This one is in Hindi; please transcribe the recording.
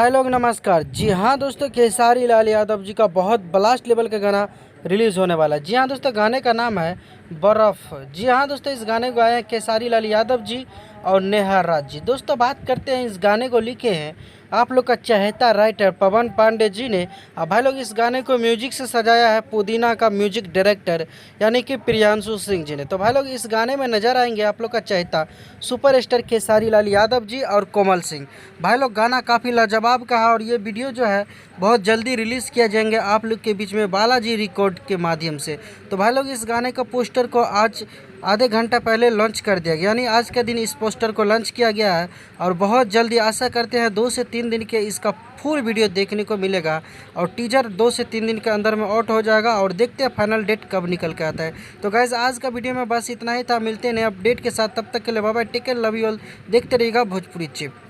भाई लोग नमस्कार। जी हाँ दोस्तों, खेसारी लाल यादव जी का बहुत ब्लास्ट लेवल का गाना रिलीज़ होने वाला है। जी हाँ दोस्तों, गाने का नाम है बर्फ़। जी हाँ दोस्तों, इस गाने को गाए हैं खेसारी लाल यादव जी और नेहा राज जी। दोस्तों बात करते हैं, इस गाने को लिखे हैं आप लोग का चहेता राइटर पवन पांडे जी ने। अब भाई लोग इस गाने को म्यूजिक से सजाया है पुदीना का म्यूजिक डायरेक्टर यानी कि प्रियांशु सिंह जी ने। तो भाई लोग इस गाने में नजर आएंगे आप लोग का चहेता सुपरस्टार खेसारी लाल यादव जी और कोमल सिंह। भाई लोग गाना काफ़ी लाजवाब का है और ये वीडियो जो है बहुत जल्दी रिलीज़ किया जाएंगे आप लोग के बीच में बालाजी रिकॉर्ड के माध्यम से। तो भाई लोग इस गाने का पोस्टर को आज आधे घंटा पहले लॉन्च कर दिया गया, यानी आज के दिन इस पोस्टर को लॉन्च किया गया है और बहुत जल्दी आशा करते हैं 2 से 3 दिन के इसका फुल वीडियो देखने को मिलेगा और टीजर 2 से 3 दिन के अंदर में आउट हो जाएगा और देखते हैं फाइनल डेट कब निकल के आता है। तो गाइज आज का वीडियो में बस इतना ही था, मिलते हैं नए अपडेट के साथ, तब तक के लिए bye bye, take care, love you all. देखते रहिएगा भोजपुरी चिप।